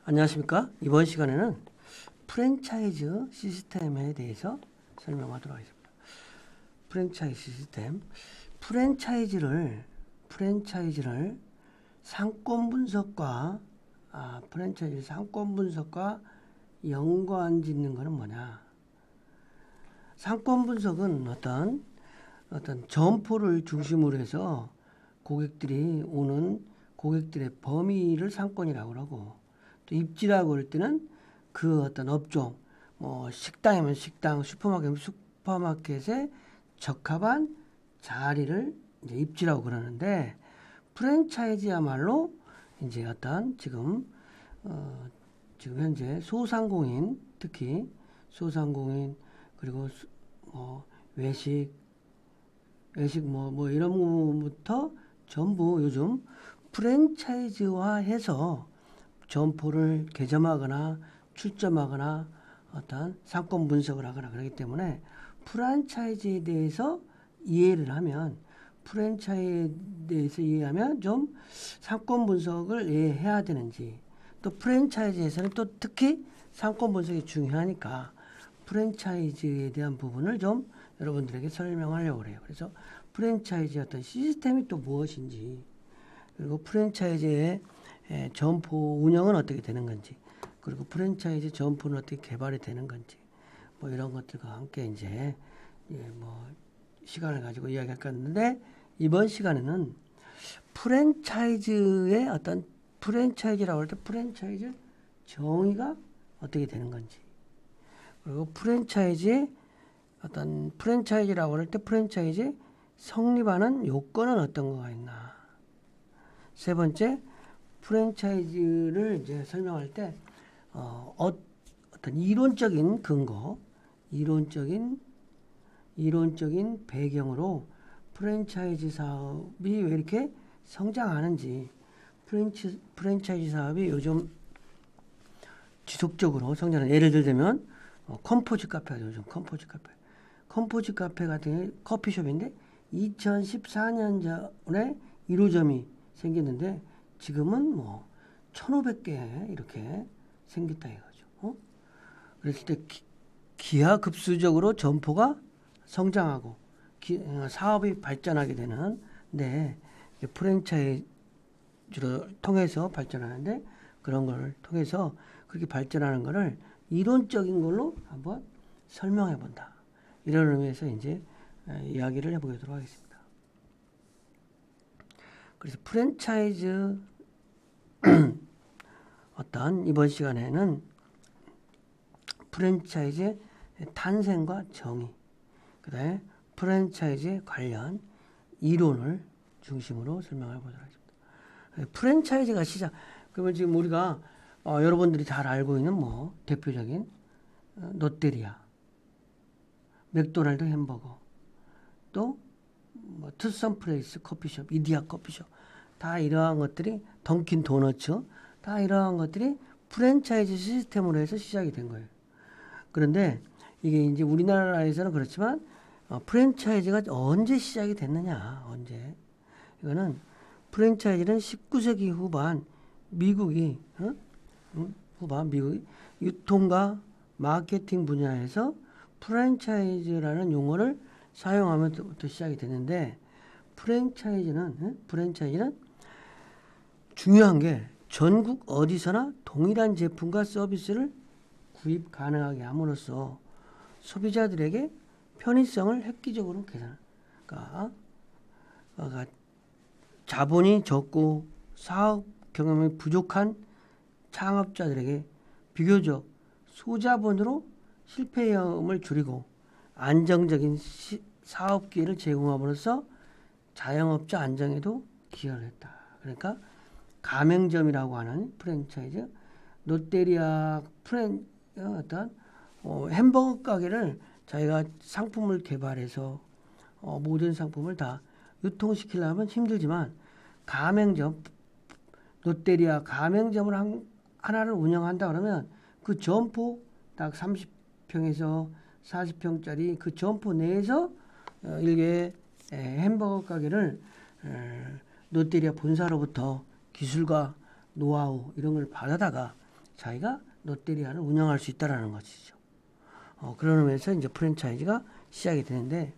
안녕하십니까? 이번 시간에는 프랜차이즈 시스템에 대해서 설명하도록 하겠습니다. 프랜차이즈 시스템. 프랜차이즈를 상권 분석과 프랜차이즈 상권 분석과 연관 짓는 것은 뭐냐? 상권 분석은 어떤 점포를 중심으로 해서 고객들이 오는 고객들의 범위를 상권이라고 하고, 또 입지라고 할 때는 그 어떤 업종, 뭐 식당이면 식당, 슈퍼마켓이면 슈퍼마켓에 적합한 자리를 이제 입지라고 그러는데, 프랜차이즈야말로 이제 어떤 지금 현재 소상공인, 특히 소상공인, 그리고 외식 뭐 이런 부분부터 전부 요즘 프랜차이즈화해서 점포를 개점하거나 출점하거나 어떤 상권 분석을 하거나 그러기 때문에, 프랜차이즈에 대해서 이해를 하면 좀 상권 분석을 해야 되는지, 또 프랜차이즈에서는 또 특히 상권 분석이 중요하니까 프랜차이즈에 대한 부분을 좀 여러분들에게 설명하려고 그래요. 그래서 프랜차이즈 어떤 시스템이 또 무엇인지, 그리고 프랜차이즈의 점포 운영은 어떻게 되는 건지, 그리고 프랜차이즈 점포는 어떻게 개발이 되는 건지, 뭐 이런 것들과 함께 이제 뭐 시간을 가지고 이야기할 건데, 이번 시간에는 프랜차이즈의 어떤 프랜차이즈라고 할 때 프랜차이즈 정의가 어떻게 되는 건지, 그리고 프랜차이즈의 어떤 프랜차이즈라고 할 때 프랜차이즈 성립하는 요건은 어떤 거가 있나. 세 번째, 프랜차이즈를 이제 설명할 때 어떤 이론적인 근거, 이론적인 배경으로 프랜차이즈 사업이 왜 이렇게 성장하는지, 프랜차이즈 사업이 요즘 지속적으로 성장하는, 예를 들면 컴포즈 카페가 요즘 컴포즈 카페 같은 게 커피숍인데 2014년 전에 1호점이 생겼는데 지금은 뭐 1,500개 이렇게 생겼다 이거죠. 그랬을 때 기하급수적으로 점포가 성장하고 사업이 발전하게 되는, 프랜차이즈를 통해서 발전하는데, 그런 걸 통해서 그렇게 발전하는 거를 이론적인 걸로 한번 설명해 본다. 이런 의미에서 이제 이야기를 해보도록 하겠습니다. 그래서 프랜차이즈 이번 시간에는 프랜차이즈의 탄생과 정의, 그다음에 프랜차이즈에 관련 이론을 중심으로 설명해 보도록 하겠습니다. 프랜차이즈가 그러면 지금 우리가 여러분들이 잘 알고 있는 뭐 대표적인 롯데리아, 맥도날드 햄버거, 또 뭐 투썸 프레이스 커피숍, 이디야 커피숍, 다 이러한 것들이, 던킨 도너츠, 다 이러한 것들이 프랜차이즈 시스템으로 해서 시작이 된 거예요. 그런데 이게 이제 우리나라에서는 그렇지만 프랜차이즈가 언제 시작이 됐느냐, 언제. 이거는 프랜차이즈는 19세기 후반 미국이 유통과 마케팅 분야에서 프랜차이즈라는 용어를 사용하면서부터 시작이 됐는데, 프랜차이즈는 중요한 게 전국 어디서나 동일한 제품과 서비스를 구입 가능하게 함으로써 소비자들에게 편의성을 획기적으로 개선. 그러니까 자본이 적고 사업 경험이 부족한 창업자들에게 비교적 소자본으로 실패 위험을 줄이고 안정적인 사업 기회를 제공함으로써 자영업자 안정에도 기여를 했다. 그러니까 가맹점이라고 하는 프랜차이즈, 롯데리아 햄버거 가게를 자기가 상품을 개발해서 모든 상품을 다 유통시키려면 힘들지만, 가맹점, 롯데리아 가맹점을 하나를 운영한다 그러면 그 점포 딱 30평에서 40평짜리 그 점포 내에서 일개 햄버거 가게를 롯데리아 본사로부터 기술과 노하우 이런 걸 받아다가 자기가 롯데리아를 운영할 수 있다라는 것이죠. 그런 의미에서 이제 프랜차이즈가 시작이 되는데,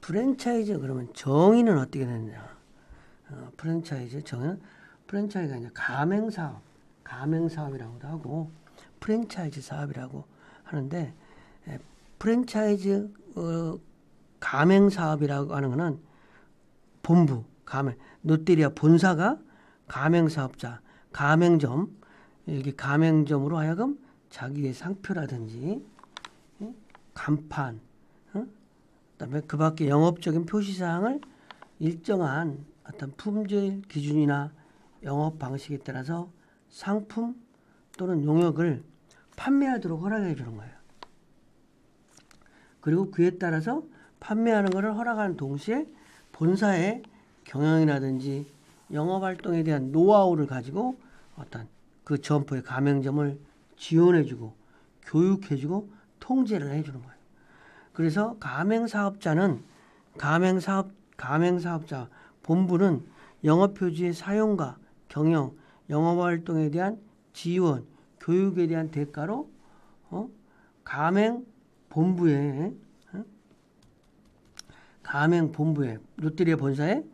프랜차이즈 그러면 정의는 어떻게 되느냐? 프랜차이즈 정의는, 프랜차이즈가 이제 가맹사업이라고도 하고 프랜차이즈 사업이라고 하는데, 프랜차이즈 가맹사업이라고 하는 거는 본부, 롯데리아 본사가 가맹사업자, 가맹점, 이렇게 가맹점으로 하여금 자기의 상표라든지 간판, 그다음에 그 밖에 영업적인 표시사항을 일정한 어떤 품질 기준이나 영업 방식에 따라서 상품 또는 용역을 판매하도록 허락해 주는 거예요. 그리고 그에 따라서 판매하는 것을 허락하는 동시에 본사의 경영이라든지 영업 활동에 대한 노하우를 가지고 어떤 그 점포의 가맹점을 지원해주고 교육해주고 통제를 해주는 거예요. 그래서 가맹사업자 본부는 영업표지의 사용과 경영, 영업활동에 대한 지원, 교육에 대한 대가로 가맹본부에 롯데리아 본사에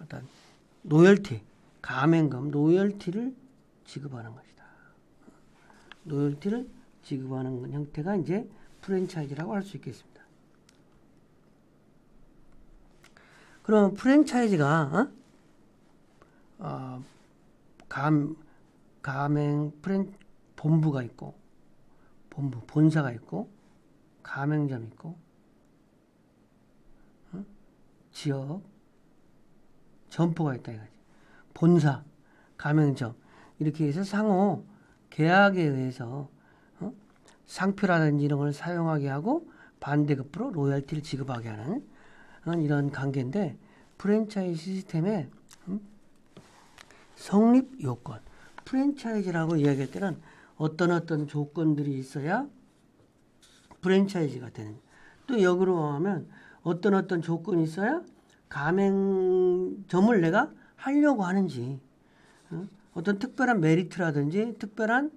어떤 가맹금 로열티를 지급하는 것이다. 로열티를 지급하는 형태가 이제 프랜차이즈라고 할 수 있겠습니다. 그럼 프랜차이즈가 본부가 있고 본사가 있고 가맹점이 있고 지역 점포가 있다 이거지. 본사, 가맹점 이렇게 해서 상호 계약에 의해서 상표라든지 이런 걸 사용하게 하고 반대급부로 로열티를 지급하게 하는 이런 관계인데, 프랜차이즈 시스템의 성립 요건, 프랜차이즈라고 이야기할 때는 어떤 조건들이 있어야 프랜차이즈가 되는, 또 역으로 하면 어떤 조건이 있어야 가맹점을 내가 하려고 하는지, 어떤 특별한 메리트라든지 특별한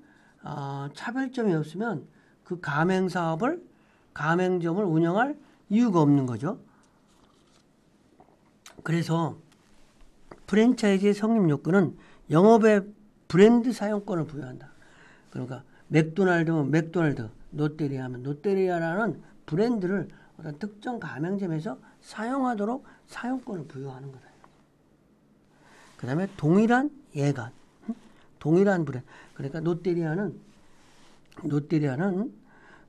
차별점이 없으면 그 가맹점을 운영할 이유가 없는 거죠. 그래서 프랜차이즈의 성립 요건은 영업의 브랜드 사용권을 부여한다. 그러니까 맥도날드면 맥도날드, 롯데리아면 롯데리아라는 브랜드를 어떤 특정 가맹점에서 사용하도록 사용권을 부여하는 거다. 그 다음에 동일한 예간, 동일한 브랜드. 그러니까 롯데리아는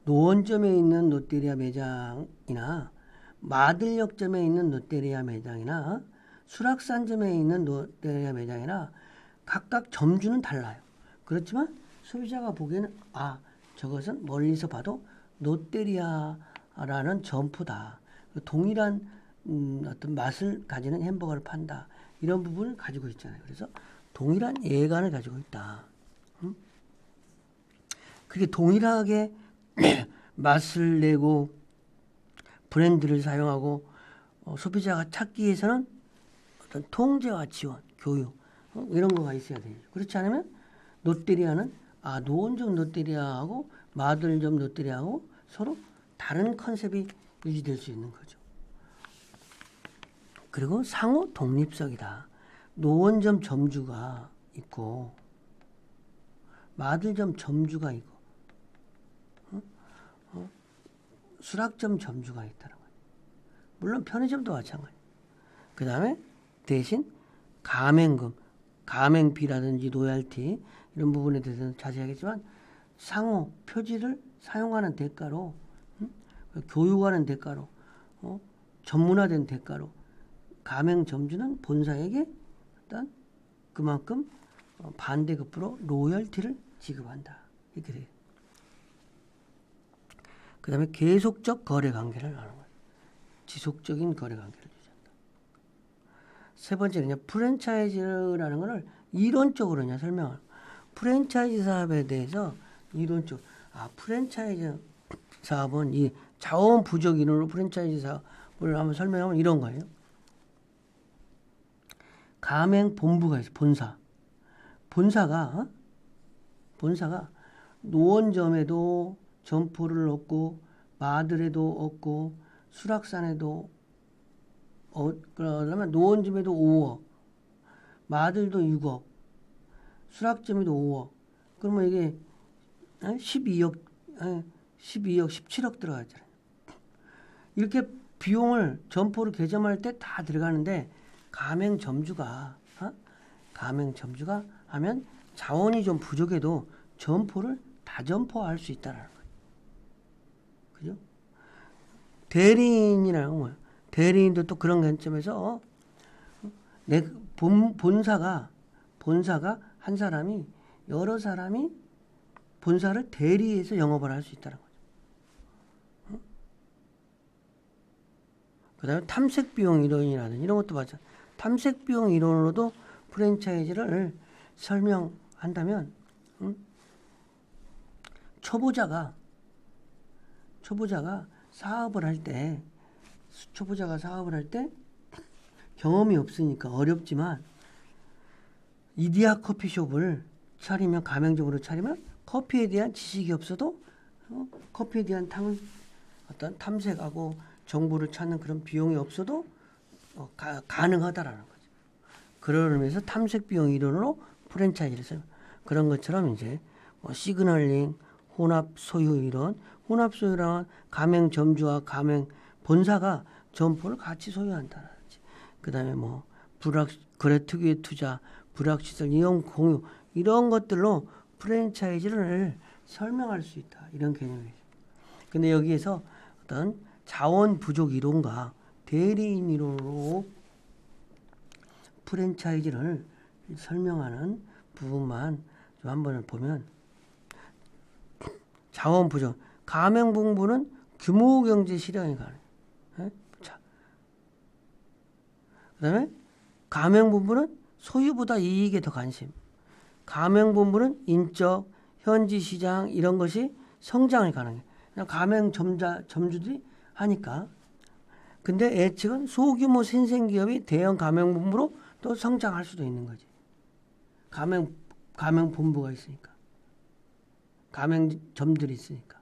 노원점에 있는 롯데리아 매장이나 마들역점에 있는 롯데리아 매장이나 수락산점에 있는 롯데리아 매장이나 각각 점주는 달라요. 그렇지만 소비자가 보기에는 저것은 멀리서 봐도 롯데리아라는 점포다. 동일한 어떤 맛을 가지는 햄버거를 판다. 이런 부분을 가지고 있잖아요. 그래서 동일한 예간을 가지고 있다. 그게 동일하게 맛을 내고 브랜드를 사용하고 소비자가 찾기 위해서는 어떤 통제와 지원, 교육 이런 거가 있어야 돼요. 그렇지 않으면 롯데리아는 노원점 롯데리아하고 마들점 롯데리아하고 서로 다른 컨셉이 유지될 수 있는 거죠. 그리고 상호 독립적이다. 노원점 점주가 있고 마들점 점주가 있고 수락점 점주가 있다는 거예요. 물론 편의점도 마찬가지예요. 그 다음에 대신 가맹금, 가맹비라든지 로얄티 이런 부분에 대해서는 자세하겠지만 상호 표지를 사용하는 대가로 교육하는 대가로 전문화된 대가로 가맹점주는 본사에게 일단 그만큼 반대급부로 로열티를 지급한다. 이렇게 돼요. 그 다음에 계속적 거래관계를 하는 거예요. 지속적인 거래관계를 유지한다. 세 번째는 프랜차이즈라는 것을 이론적으로 설명을. 프랜차이즈 사업에 대해서 이론적. 프랜차이즈 사업은 이 자원 부족 인원으로 프랜차이즈 사업을 한번 설명하면 이런 거예요. 가맹 본부가 있어. 본사가 본사가 노원점에도 점포를 얻고 마들에도 얻고 수락산에도 그러면 노원점에도 5억, 마들도 6억, 수락점에도 5억. 그러면 이게 12억, 17억 들어가잖아요. 이렇게 비용을 점포를 개점할 때 다 들어가는데 가맹점주가 하면 자원이 좀 부족해도 점포를 다점포할 수 있다라는 거예요. 그죠? 대리인이라는 건 뭐야? 대리인도 또 그런 관점에서 본사가 한 사람이 여러 사람이 본사를 대리해서 영업을 할 수 있다는 거죠. 그다음에 탐색 비용 이론이라든지 이런 것도 맞아. 탐색 비용 이론으로도 프랜차이즈를 설명한다면 초보자가 사업을 할 때 경험이 없으니까 어렵지만 이디야 커피숍을 차리면 가맹점으로 차리면 커피에 대한 지식이 없어도 커피에 대한 어떤 탐색하고 정보를 찾는 그런 비용이 없어도 가능하다라는 거죠. 그런 의미에서 탐색 비용 이론으로 프랜차이즈를 써요. 그런 것처럼 이제 시그널링, 혼합 소유 이론, 혼합 소유란 가맹 점주와 가맹 본사가 점포를 같이 소유한다든지, 그다음에 거래 특유의 투자, 불확실성, 이용 공유 이런 것들로 프랜차이즈를 설명할 수 있다. 이런 개념이죠. 근데 여기에서 어떤 자원 부족 이론과 대리인 이론으로 프랜차이즈를 설명하는 부분만 좀 한번 보면 자원 부족, 가맹본부는 규모 경제 실현이 가능해요. 그다음에 가맹본부는 소유보다 이익에 더 관심. 가맹본부는 인적, 현지 시장 이런 것이 성장이 가능해. 가맹 점주들이 하니까. 근데 예측은 소규모 신생기업이 대형 가맹본부로 또 성장할 수도 있는 거지. 가맹본부가 있으니까. 가맹점들이 있으니까.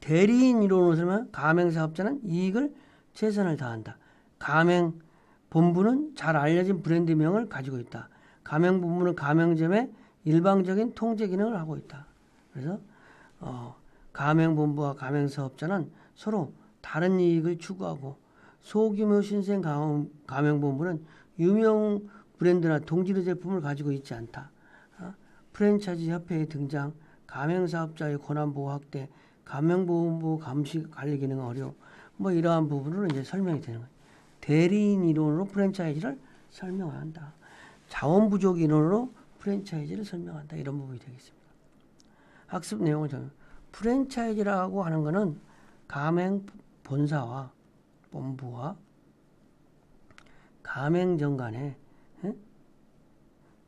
대리인 이론으로 설명하면 가맹사업자는 이익을 최선을 다한다. 가맹본부는 잘 알려진 브랜드명을 가지고 있다. 가맹본부는 가맹점의 일방적인 통제 기능을 하고 있다. 그래서 가맹본부와 가맹사업자는 서로 다른 이익을 추구하고 소규모 신생 가맹본부는 유명 브랜드나 동질의 제품을 가지고 있지 않다. 프랜차이즈 협회의 등장, 가맹사업자의 권한보호 확대, 가맹본부 감시 관리 기능 어려움, 이러한 부분으로 이제 설명이 되는 거예요. 대리인 이론으로 프랜차이즈를 설명한다. 자원 부족 이론으로 프랜차이즈를 설명한다. 이런 부분이 되겠습니다. 학습 내용을 좀 프랜차이즈라고 하는 것은 가맹 본사와 본부와 가맹점 간의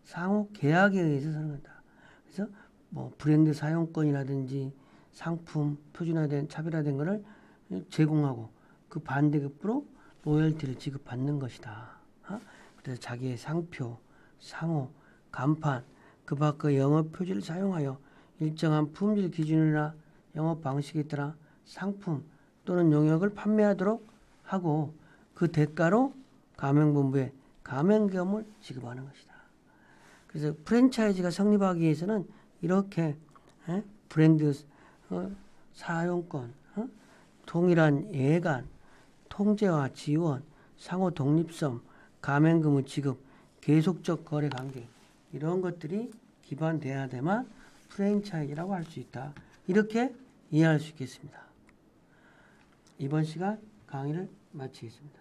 상호 계약에 의해서 설명한다. 그래서 브랜드 사용권이라든지 상품 표준화된 차별화된 것을 제공하고 그 반대급부로 로열티를 지급받는 것이다. 그래서 자기의 상표, 상호, 간판, 그 밖의 영업 표지를 사용하여 일정한 품질 기준이나 영업 방식에 따라 상품 또는 용역을 판매하도록 하고 그 대가로 가맹본부에 가맹계엄을 지급하는 것이다. 그래서 프랜차이즈가 성립하기 위해서는 이렇게 브랜드 사용권, 동일한 예간, 통제와 지원, 상호 독립성, 가맹금의 지급, 계속적 거래 관계 이런 것들이 기반돼야 되만 프랜차이즈라고 할 수 있다. 이렇게 이해할 수 있겠습니다. 이번 시간 강의를 마치겠습니다.